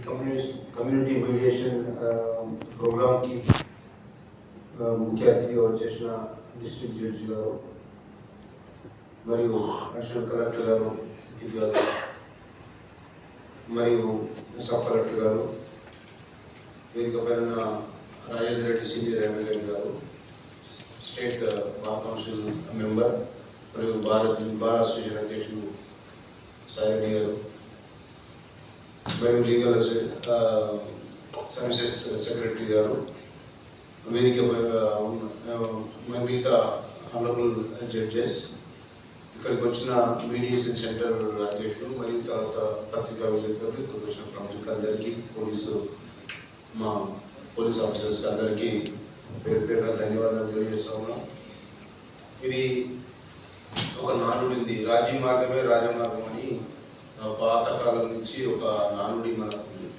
Community mediation ప్రోగ్రామ్కి ముఖ్య అతిథిగా వచ్చేసిన డిస్ట్రిక్ట్ జడ్జి గారు మరియు అడిషనల్ కలెక్టర్ గారు మరియు సబ్ కలెక్టర్ గారు, వేదిక పైన రాజేంద్ర రెడ్డి సీనియర్ ఎమ్మెల్యే గారు, స్టేట్ బార్ కౌన్సిల్ మెంబర్ మరియు బార్ అసోసియేషన్ అధ్యక్షులు సాయిరెడ్డి గారు, మరియు లీగల్ సర్వీసెస్ సెక్రటరీ గారు, వేదిక మిగతా ఆనరబుల్ జడ్జెస్, ఇక్కడికి వచ్చిన మీడియేషన్ సెంటర్ అధ్యక్షులు మరియు తర్వాత పత్రికా విలేకరులు, ఇక్కడికి వచ్చిన ప్రముఖులకు అందరికీ, మా పోలీస్ ఆఫీసర్స్కి అందరికీ పేరు పేరుగా ధన్యవాదాలు తెలియజేస్తా ఉన్నాం. ఇది ఒక నానుడి ఉంది, రాజీ మార్గమే రాజమార్గం అని పాతకాలం నుంచి ఒక నానుడి మనకు ఉంది.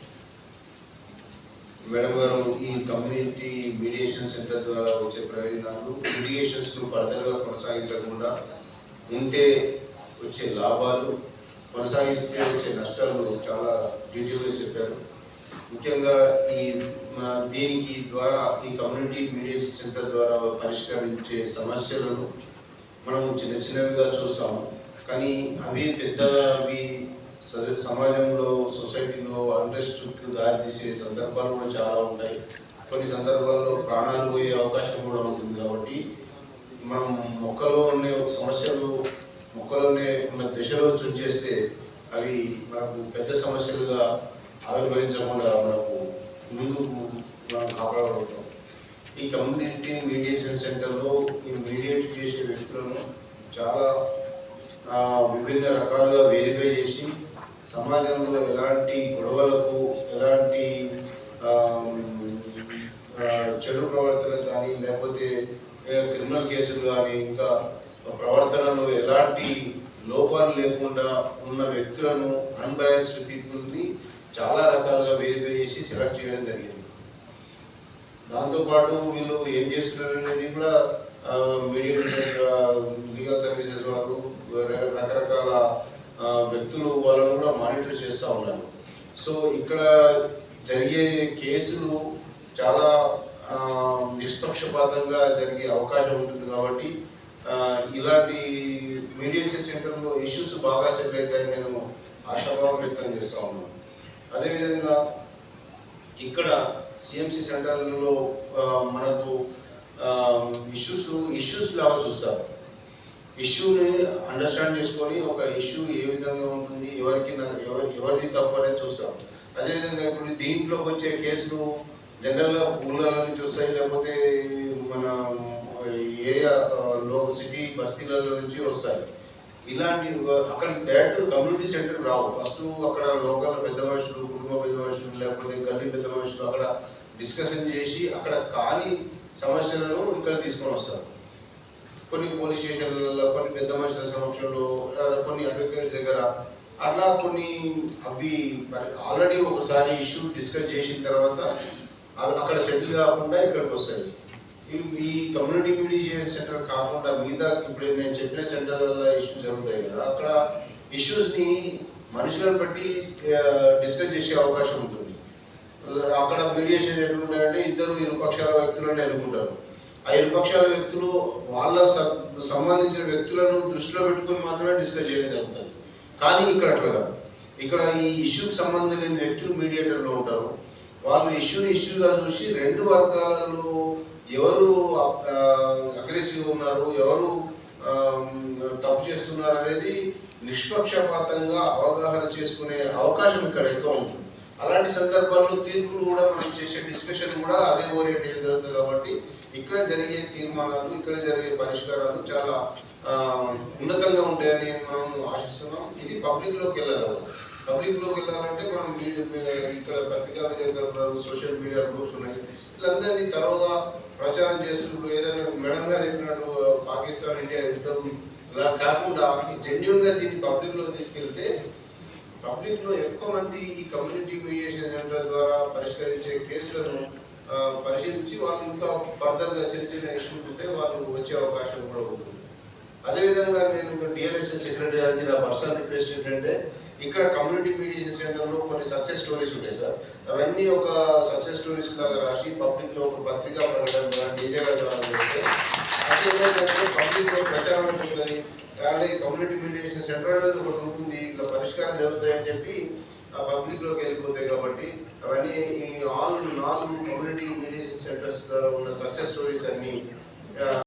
మేడం గారు ఈ కమ్యూనిటీ మీడియేషన్ సెంటర్ ద్వారా వచ్చే ప్రయోజనాలు, లిటిగేషన్స్ను ఫర్దర్గా కొనసాగించకుండా ఉంటే వచ్చే లాభాలు, కొనసాగిస్తే వచ్చే నష్టాలు చాలా డీటెయిల్గా చెప్పారు. ముఖ్యంగా దీనికి ద్వారా ఈ కమ్యూనిటీ మీడియేషన్ సెంటర్ ద్వారా పరిష్కరించే సమస్యలను మనం చిన్న చిన్నవిగా చూస్తాము, కానీ అవి పెద్దగా సమాజంలో సొసైటీలో అండర్స్టూడ్కి దారితీసే సందర్భాలు కూడా చాలా ఉంటాయి. కొన్ని సందర్భాల్లో ప్రాణాలు పోయే అవకాశం కూడా ఉంటుంది. కాబట్టి మనం మొక్కలోనే సమస్యలు మొక్కలోనే ఉన్న దశలో చూచేస్తే అవి మనకు పెద్ద సమస్యలుగా ఆవిర్భవించకుండా మనకు ముందుకు మనం కాపాడగలుగుతాం. ఈ కమ్యూనిటీ మీడియేషన్ సెంటర్లో ఈ మీడియేట్ చేసే వ్యక్తులను చాలా విభిన్న రకాలుగా వెరిఫై చేసి సమాజంలో ఎలాంటి గొడవలకు, ఎలాంటి చెడు ప్రవర్తన కానీ, లేకపోతే క్రిమినల్ కేసులు కానీ, ఇంకా ప్రవర్తనలో ఎలాంటి లోపాలు లేకుండా ఉన్న వ్యక్తులను, అన్బయాస్డ్ పీపుల్ని చాలా రకాలుగా వెరిఫై చేసి సెలెక్ట్ చేయడం జరిగింది. దాంతోపాటు వీళ్ళు ఏం చేస్తున్నారు అనేది కూడా మీడియేషన్ లీగల్ సర్వీసెస్ వాళ్ళు రకరకాల వ్యక్తులు వాళ్ళను కూడా మానిటర్ చేస్తూ ఉన్నారు. సో ఇక్కడ జరిగే కేసులు చాలా నిష్పక్షపాతంగా జరిగే అవకాశం ఉంటుంది. కాబట్టి ఇలాంటి మీడియేషన్ సెంటర్లో ఇష్యూస్ బాగా సెటిల్ అవుతాయని నేను ఆశాభావం వ్యక్తం చేస్తూ ఉన్నాను. అదేవిధంగా ఇక్కడ సిఎంసి సెంటర్లలో మనకు ఇష్యూస్ లాగా చూస్తారు. ఇష్యూని అండర్స్టాండ్ చేసుకొని ఒక ఇష్యూ ఏ విధంగా ఉంటుంది, ఎవరిది తప్పు అనేది చూస్తాం. అదేవిధంగా ఇప్పుడు దీంట్లోకి వచ్చే కేసులు జనరల్గా ఊళ్ళ నుంచి వస్తాయి, లేకపోతే మన ఏరియాలో సిటీ బస్తీలలో నుంచి వస్తాయి. ఇలాంటి అక్కడికి డైరెక్ట్ కమ్యూనిటీ సెంటర్ రావు. ఫస్ట్ అక్కడ లోకల్ పెద్ద మనుషులు, కుటుంబ పెద్ద మనుషులు, లేకపోతే గల్లీ పెద్ద మనుషులు అక్కడ డిస్కషన్ చేసి అక్కడ కాని సమస్యలను ఇక్కడ తీసుకొని వస్తారు. కొన్ని పోలీస్ స్టేషన్లలో, కొన్ని పెద్ద మనుషుల సమక్షంలో, కొన్ని అడ్వకేట్స్ దగ్గర అట్లా కొన్ని అవి ఆల్రెడీ ఒకసారి ఇష్యూ డిస్కస్ చేసిన తర్వాత అక్కడ సెటిల్ కాకుండా ఇక్కడికి వస్తాయి. ఈ కమ్యూనిటీ మీడియేషన్ సెంటర్ కాకుండా మిగతా ఇప్పుడు నేను చెప్పిన సెంటర్లలో ఇష్యూ జరుగుతాయి కదా, అక్కడ ఇష్యూస్ని మనుషులను బట్టి డిస్కస్ చేసే అవకాశం ఉంటుంది. అక్కడ మీడియేషన్ ఎన్నుకుంటారంటే ఇరు పక్షాల వ్యక్తులను ఎన్నుకుంటారు. ఆ ఇరుపక్షాల వ్యక్తులు వాళ్ళ సంబంధించిన వ్యక్తులను దృష్టిలో పెట్టుకుని మాత్రమే డిస్కస్ చేయడం జరుగుతుంది. కానీ ఇక్కడ అట్లా కాదు. ఇక్కడ ఈ ఇష్యూకి సంబంధించిన వ్యక్తులు మీడియేటర్లో ఉంటారు. వాళ్ళు ఇష్యూగా చూసి రెండు వర్గాలలో ఎవరు అగ్రెసివ్ ఉన్నారు, ఎవరు తప్పు చేస్తున్నారు అనేది నిష్పక్షపాతంగా అవగాహన చేసుకునే అవకాశం ఇక్కడ ఎక్కువ ఉంటుంది. అలాంటి సందర్భాల్లో తీర్పులు కూడా మనం చేసే డిస్కషన్ కూడా అదే ఓరియంటేషన్ జరుగుతుంది. కాబట్టి ఇక్కడ జరిగే తీర్మానాలు, ఇక్కడ జరిగే పరిష్కారాలు చాలా ఉన్నతంగా ఉంటాయని మనం ఆశిస్తున్నాం. ఇది పబ్లిక్లోకి వెళ్ళగలం. పబ్లిక్లోకి వెళ్ళాలంటే మనం ఇక్కడ పత్రికా విలేకరులు, సోషల్ మీడియా గ్రూప్స్ ఉన్నాయి, వీళ్ళందరినీ తరోగా ప్రచారం చేస్తూ ఏదైనా మేడం గారు చెప్పినట్టు పాకిస్తాన్ ఇండియా యుద్ధం ఇలా కాకుండా జెన్యూన్గా దీన్ని పబ్లిక్లో తీసుకెళ్తే పబ్లిక్లో ఎక్కువ మంది ఈ కమ్యూనిటీ మీడియేషన్ సెంటర్ ద్వారా పరిష్కరించే కేసులను పరిశీలించి వాళ్ళు ఇంకా ఫర్దర్గా చిన్న చిన్న ఇష్యూస్ ఉంటే వాళ్ళు వచ్చే అవకాశం కూడా ఉంటుంది. అదేవిధంగా నేను డిఆర్ఎస్ సెక్రటరీ గారికి నా పర్సనల్ రిక్వెస్ట్ ఏంటంటే ఇక్కడ కమ్యూనిటీ మీడియేషన్ సెంటర్లో కొన్ని సక్సెస్ స్టోరీస్ ఉంటాయి సార్. అవన్నీ ఒక సక్సెస్ స్టోరీస్ లాగా రాసి పబ్లిక్లో ఒక పత్రికా ప్రకటన డీజేగా చేస్తే అది ఏమైందంటే పబ్లిక్లో ప్రచారం ఉంటుంది. కానీ కమ్యూనిటీ మీడియేషన్ సెంటర్ అనేది ఒకటి ఉంటుంది, ఇట్లా పరిష్కారం జరుగుతాయని చెప్పి ఆ పబ్లిక్లోకి వెళ్ళిపోతాయి. కాబట్టి అవన్నీ ఈ 4 కమ్యూనిటీ మీడియేషన్ సెంటర్స్ ద్వారా ఉన్న సక్సెస్ స్టోరీస్ అన్నీ